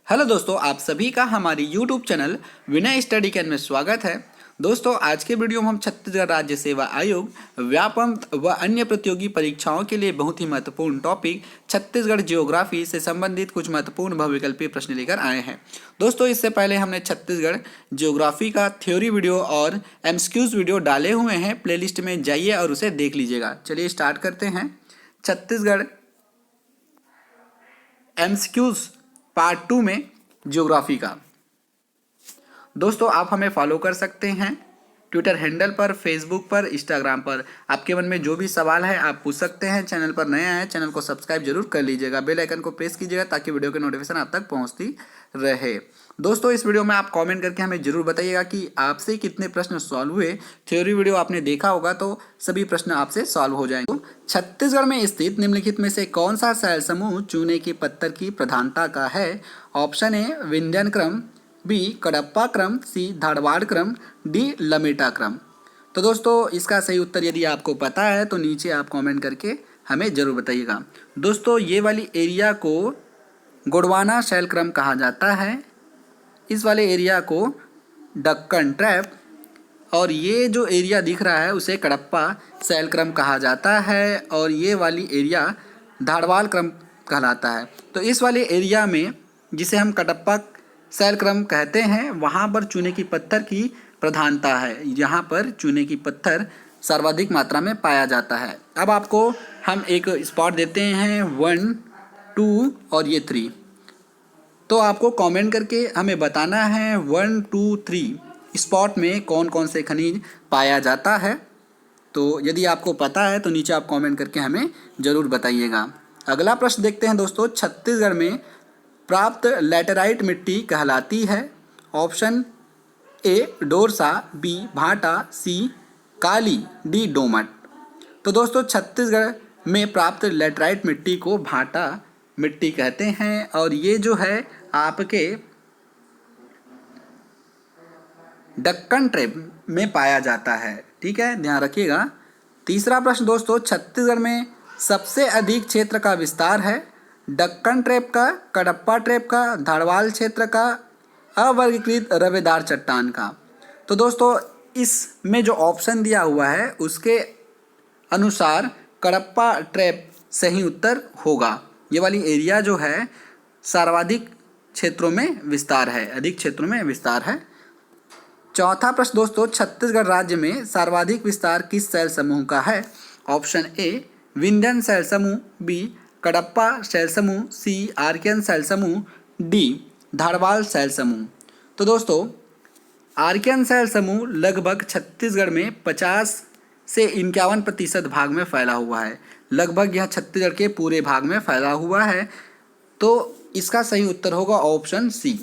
Hello दोस्तों, आप सभी का हमारी YouTube channel Vinay study can में स्वागत है। दोस्तों, आज के वीडियो में हम छत्तीसगढ़ राज्य सेवा आयोग व्यापम व अन्य प्रतियोगी परीक्षाओं के लिए बहुत ही महत्वपूर्ण टॉपिक छत्तीसगढ़ जियोग्राफी से संबंधित कुछ महत्वपूर्ण बहुविकल्पीय प्रश्न लेकर आए हैं। दोस्तों, इससे पहले हमने छत्तीसगढ़ जियोग्राफी का थ्योरी वीडियो और एमसीक्यूज वीडियो डाले हुए हैं। प्लेलिस्ट में जाइए और उसे देख लीजिएगा। चलिए स्टार्ट करते हैं। छत्तीसगढ़ एमसीक्यूज पार्ट 2 में ज्योग्राफी का। दोस्तों, आप हमें फॉलो कर सकते हैं ट्विटर हैंडल पर, फेसबुक पर, इंस्टाग्राम पर। आपके मन में जो भी सवाल है आप पूछ सकते हैं। चैनल पर नए आए चैनल को सब्सक्राइब जरूर कर लीजिएगा, बेल आइकन को प्रेस कीजिएगा ताकि वीडियो की नोटिफिकेशन आप तक पहुंचती रहे। दोस्तों, इस वीडियो में आप कमेंट करके हमें जरूर बताइएगा कि आपसे कितने प्रश्न सॉल्व हुए। थ्योरी वीडियो आपने देखा होगा तो सभी प्रश्न आपसे सॉल्व हो जाएंगे। छत्तीसगढ़ में स्थित निम्नलिखित में से कौन सा शैल समूह चूने के पत्थर की प्रधानता का है? ऑप्शन ए विंध्यन क्रम, बी कडप्पा क्रम, सी धारवाड़ क्रम, डी लमेटा क्रम। तो दोस्तों, इसका सही उत्तर यदि आपको पता है तो नीचे आप कमेंट करके हमें जरूर बताइएगा। दोस्तों, ये वाली एरिया को गोंडवाना शैल क्रम कहा जाता है। इस वाले एरिया को दक्कन ट्रैप, और ये जो एरिया दिख रहा है उसे कडप्पा शैल क्रम कहा जाता है, और ये वाली एरिया धारवाड़ क्रम कहलाता है। तो इस वाले एरिया में, जिसे हम कडप्पा शैल क्रम कहते हैं, वहाँ पर चूने की पत्थर की प्रधानता है। यहाँ पर चूने की पत्थर सर्वाधिक मात्रा में पाया जाता है। अब आपको हम एक स्पॉट देते हैं 1, 2 और ये 3। तो आपको कमेंट करके हमें बताना है 1, 2, 3 स्पॉट में कौन कौन से खनिज पाया जाता है। तो यदि आपको पता है तो नीचे आप कमेंट करके हमें ज़रूर बताइएगा। अगला प्रश्न देखते हैं दोस्तों। छत्तीसगढ़ में प्राप्त लैटेराइट मिट्टी कहलाती है? ऑप्शन ए डोरसा, बी भाटा, सी काली, डी डोमट। तो दोस्तों, छत्तीसगढ़ में प्राप्त लैटेराइट मिट्टी को भाटा मिट्टी कहते हैं, और ये जो है आपके दक्कन ट्रेप में पाया जाता है। ठीक है, ध्यान रखिएगा। तीसरा प्रश्न दोस्तों, छत्तीसगढ़ में सबसे अधिक क्षेत्र का विस्तार है? दक्कन ट्रेप का, कडप्पा ट्रेप का, धारवाड़ क्षेत्र का, अवर्गीकृत रवेदार चट्टान का। तो दोस्तों, इसमें जो ऑप्शन दिया हुआ है उसके अनुसार कडप्पा ट्रेप सही उत्तर होगा। ये वाली एरिया जो है सर्वाधिक क्षेत्रों में विस्तार है, अधिक क्षेत्रों में विस्तार है। चौथा प्रश्न दोस्तों, छत्तीसगढ़ राज्य में सर्वाधिक विस्तार किस शैल समूह का है? ऑप्शन ए विंध्यन शैल समूह, बी कडप्पा शैल समूह, सी आर्कियन शैल समूह, डी धारवाड़ शैल समूह। तो दोस्तों, आर्कियन शैल समूह लगभग छत्तीसगढ़ में 50 से 51% भाग में फैला हुआ है। लगभग यह छत्तीसगढ़ के पूरे भाग में फैला हुआ है। तो इसका सही उत्तर होगा ऑप्शन सी।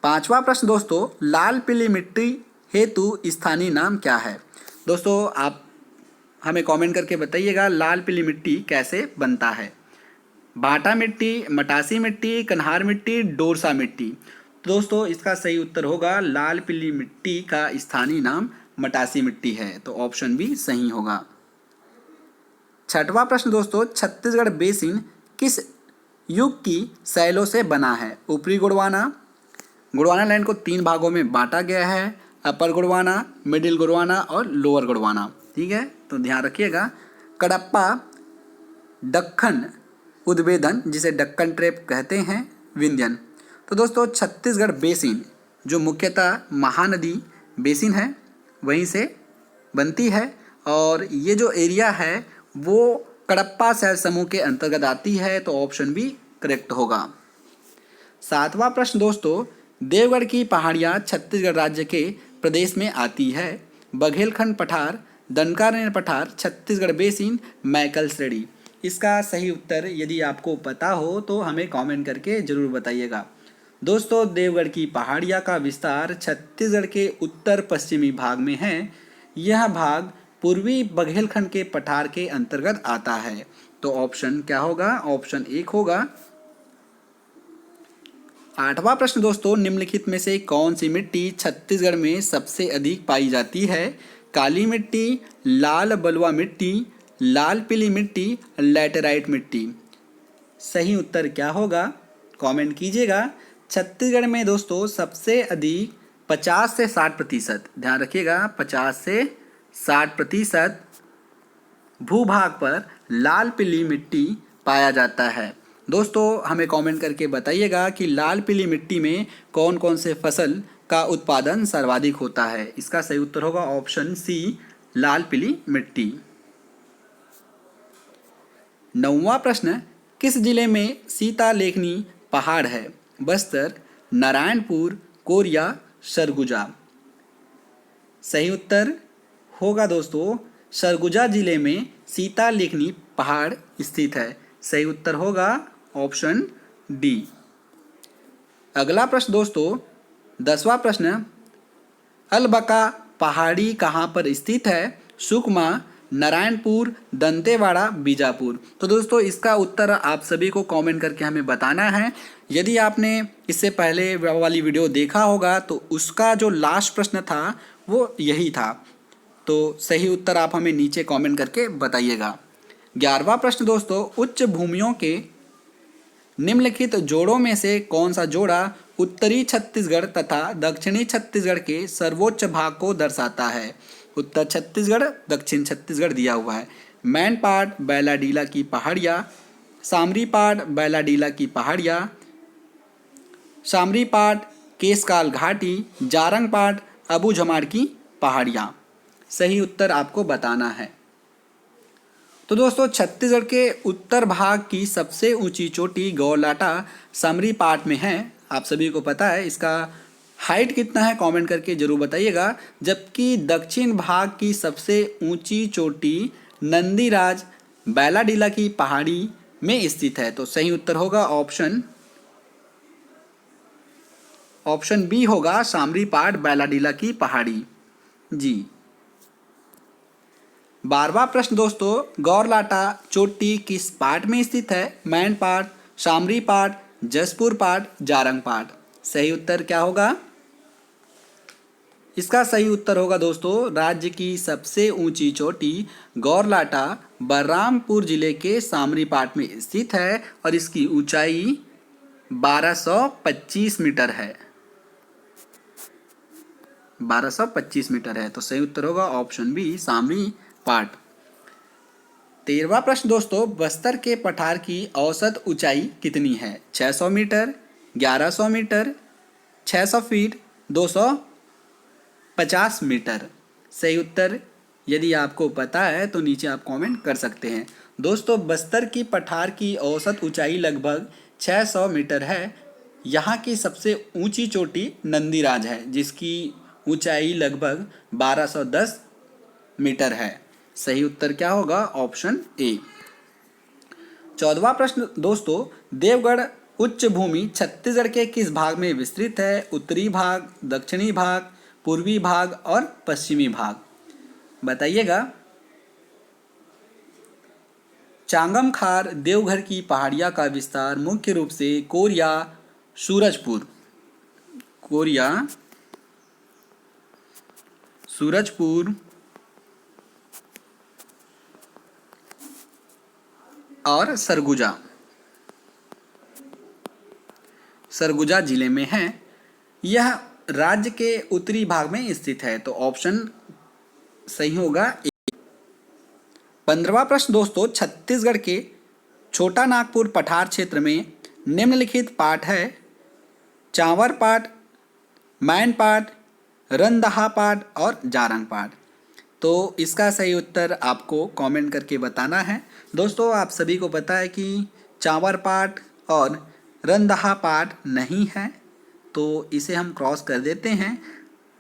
पांचवा प्रश्न दोस्तों, लाल पीली मिट्टी हेतु स्थानीय नाम क्या है? दोस्तों, आप हमें कमेंट करके बताइएगा लाल पीली मिट्टी कैसे बनता है। भाटा मिट्टी, मटासी मिट्टी, कन्हार मिट्टी, डोरसा मिट्टी। तो दोस्तों, इसका सही उत्तर होगा लाल पीली मिट्टी का स्थानीय नाम मटासी मिट्टी है। तो ऑप्शन बी सही होगा। छठवां प्रश्न दोस्तों, छत्तीसगढ़ बेसिन किस युग की शैलों से बना है? ऊपरी गोंडवाना, गोंडवाना लैंड को 3 भागों में बांटा गया है। अपर गोंडवाना, मिडिल गोंडवाना और लोअर गोंडवाना। ठीक है, तो ध्यान रखिएगा। कडप्पा दक्कन उद्भेदन, जिसे दक्कन ट्रेप कहते हैं, विंध्यन। तो दोस्तों, छत्तीसगढ़ बेसिन जो मुख्यतः महानदी बेसिन है वहीं से बनती है, और ये जो एरिया है वो कडप्पा शैल समूह के अंतर्गत आती है। तो ऑप्शन बी करेक्ट होगा। सातवां प्रश्न दोस्तों, देवगढ़ की पहाड़ियाँ छत्तीसगढ़ राज्य के प्रदेश में आती है? बघेलखंड पठार, दनकारनेर पठार, छत्तीसगढ़ बेसिन, मैकल श्रेणी। इसका सही उत्तर यदि आपको पता हो तो हमें कमेंट करके जरूर बताइएगा। दोस्तों, देवगढ़ की पहाड़ियाँ का विस्तार छत्तीसगढ़ के उत्तर पश्चिमी भाग में है। यह भाग पूर्वी बघेलखंड के पठार के अंतर्गत आता है। तो ऑप्शन क्या होगा? ऑप्शन 1 होगा। आठवां प्रश्न दोस्तों, निम्नलिखित में से कौन सी मिट्टी छत्तीसगढ़ में सबसे अधिक पाई जाती है? काली मिट्टी, लाल बलुआ मिट्टी, लाल पीली मिट्टी, लैटेराइट मिट्टी। सही उत्तर क्या होगा? कमेंट कीजिएगा। छत्तीसगढ़ में दोस्तों सबसे अधिक 50 से 60%, ध्यान रखिएगा 50 से 60% भूभाग पर लाल पीली मिट्टी पाया जाता है। दोस्तों हमें कमेंट करके बताइएगा कि लाल पीली मिट्टी में कौन कौन से फसल का उत्पादन सर्वाधिक होता है। इसका सही उत्तर होगा ऑप्शन सी, लाल पीली मिट्टी। 9वां प्रश्न, किस जिले में सीता लेखनी पहाड़ है? बस्तर, नारायणपुर, कोरिया, सरगुजा। सही उत्तर होगा दोस्तों सरगुजा जिले में सीता लेखनी पहाड़ स्थित है। सही उत्तर होगा ऑप्शन डी। अगला प्रश्न दोस्तों 10वां प्रश्न, अलबका पहाड़ी कहाँ पर स्थित है? सुकमा, नारायणपुर, दंतेवाड़ा, बीजापुर। तो दोस्तों इसका उत्तर आप सभी को कमेंट करके हमें बताना है। यदि आपने इससे पहले वाली वीडियो देखा होगा तो उसका जो लास्ट प्रश्न था वो यही था। तो सही उत्तर आप हमें नीचे कमेंट करके बताइएगा। 11वां प्रश्न दोस्तों, उच्च भूमियों के निम्नलिखित जोड़ों में से कौन सा जोड़ा उत्तरी छत्तीसगढ़ तथा दक्षिणी छत्तीसगढ़ के सर्वोच्च भाग को दर्शाता है? उत्तर छत्तीसगढ़, दक्षिण छत्तीसगढ़ दिया हुआ है। मैनपाट बैलाडीला की पहाड़ियाँ, सामरीपाट बैलाडीला की पहाड़ियाँ, सामरीपाट केसकाल घाटी, जारंगपाट अबूझमाड़ की पहाड़ियाँ। सही उत्तर आपको बताना है। तो दोस्तों छत्तीसगढ़ के उत्तर भाग की सबसे ऊंची चोटी गौरलाटा सामरीपाट में है। आप सभी को पता है इसका हाइट कितना है, कमेंट करके जरूर बताइएगा। जबकि दक्षिण भाग की सबसे ऊंची चोटी नंदीराज बैलाडीला की पहाड़ी में स्थित है। तो सही उत्तर होगा ऑप्शन बी होगा सामरीपाट बैलाडीला की पहाड़ी जी। 12वां प्रश्न दोस्तों, गौरलाटा चोटी किस पाट में स्थित है? मैनपाट, सामरीपाट, जसपुर पाट, जारंगपाट। सही उत्तर क्या होगा? इसका सही उत्तर होगा दोस्तों राज्य की सबसे ऊंची चोटी गौरलाटा बलरामपुर जिले के सामरीपाट में स्थित है और इसकी ऊंचाई 1225 मीटर है। 1225 मीटर है। तो सही उत्तर होगा ऑप्शन बी, सामरीपाट। 13वां प्रश्न दोस्तों, बस्तर के पठार की औसत ऊंचाई कितनी है? 600 मीटर, 1100 मीटर, 600 फीट, 250 मीटर। सही उत्तर यदि आपको पता है तो नीचे आप कमेंट कर सकते हैं। दोस्तों बस्तर की पठार की औसत ऊंचाई लगभग 600 मीटर है। यहाँ की सबसे ऊंची चोटी नंदीराज है जिसकी ऊंचाई लगभग 1210 मीटर है। सही उत्तर क्या होगा? Option A. 14वां प्रश्न दोस्तों, देवगढ़ उच्च भूमि छत्तीसगढ़ के किस भाग में विस्तृत है? उत्तरी भाग, दक्षिणी भाग, पूर्वी भाग और पश्चिमी भाग। बताइएगा। चांगमखार देवघर की पहाड़ियाँ का विस्तार मुख्य रूप से कोरिया, सूरजपुर और सरगुजा जिले में है। यह राज्य के उत्तरी भाग में स्थित है। तो ऑप्शन सही होगा ए। 15वां प्रश्न दोस्तों, छत्तीसगढ़ के छोटा नागपुर पठार क्षेत्र में निम्नलिखित पाट है? चांवर पाट, मैन पाट, रंदहा पाट और जारंग पाट। तो इसका सही उत्तर आपको कमेंट करके बताना है। दोस्तों आप सभी को पता है कि चांवर पाट और रंदहा पाट नहीं है, तो इसे हम क्रॉस कर देते हैं।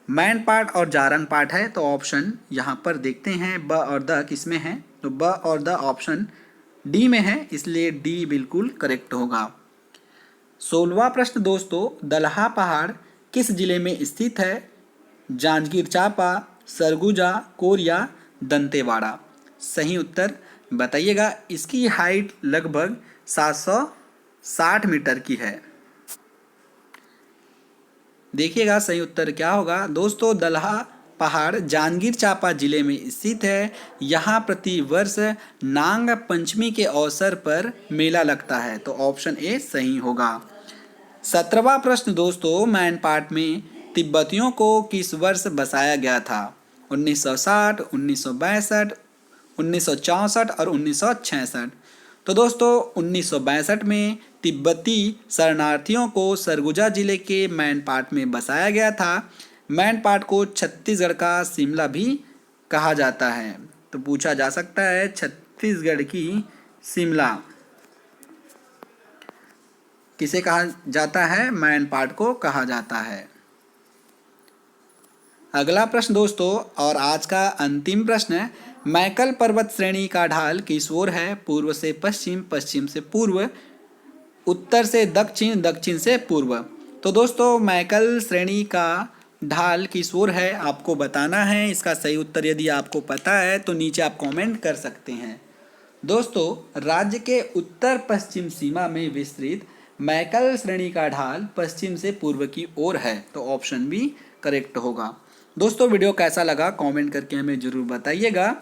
मैन पाट और जारंग पाट है। तो ऑप्शन यहाँ पर देखते हैं ब और द किस में है? तो ब और द ऑप्शन डी में है, इसलिए डी बिल्कुल करेक्ट होगा। 16वां प्रश्न दोस्तों, दलहा पहाड़ किस जिले में स्थित है? जांजगीर चांपा, सरगुजा, कोरिया, दंतेवाड़ा। सही उत्तर बताइएगा। इसकी हाइट लगभग 760 मीटर की है। देखिएगा सही उत्तर क्या होगा। दोस्तों दलहा पहाड़ जांजगीर चांपा जिले में स्थित है। यहाँ प्रतिवर्ष नाग पंचमी के अवसर पर मेला लगता है। तो ऑप्शन ए सही होगा। 17वां प्रश्न दोस्तों, मैन पार्ट में तिब्बतियों को किस वर्ष बसाया गया था? 1960, 1962, 1964 और 1966। तो दोस्तों 1962 में तिब्बती शरणार्थियों को सरगुजा जिले के मैनपाट में बसाया गया था। मैनपाट को छत्तीसगढ़ का शिमला भी कहा जाता है। तो पूछा जा सकता है छत्तीसगढ़ की शिमला किसे कहा जाता है? मैनपाट को कहा जाता है। अगला प्रश्न दोस्तों और आज का अंतिम प्रश्न है, मैकल पर्वत श्रेणी का ढाल किस ओर है? पूर्व से पश्चिम, पश्चिम से पूर्व, उत्तर से दक्षिण, दक्षिण से पूर्व। तो दोस्तों मैकल श्रेणी का ढाल किस ओर है आपको बताना है। इसका सही उत्तर यदि आपको पता है तो नीचे आप कमेंट कर सकते हैं। दोस्तों राज्य के उत्तर पश्चिम सीमा में विस्तृत मैकल श्रेणी का ढाल पश्चिम से पूर्व की ओर है। तो ऑप्शन बी करेक्ट होगा। दोस्तों वीडियो कैसा लगा कमेंट करके हमें ज़रूर बताइएगा।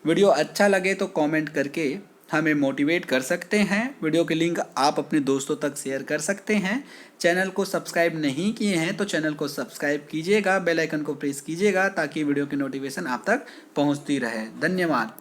वीडियो अच्छा लगे तो कमेंट करके हमें मोटिवेट कर सकते हैं। वीडियो के लिंक आप अपने दोस्तों तक शेयर कर सकते हैं। चैनल को सब्सक्राइब नहीं किए हैं तो चैनल को सब्सक्राइब कीजिएगा, बेल आइकन को प्रेस कीजिएगा ताकि वीडियो की नोटिफिकेशन आप तक पहुंचती रहे। धन्यवाद।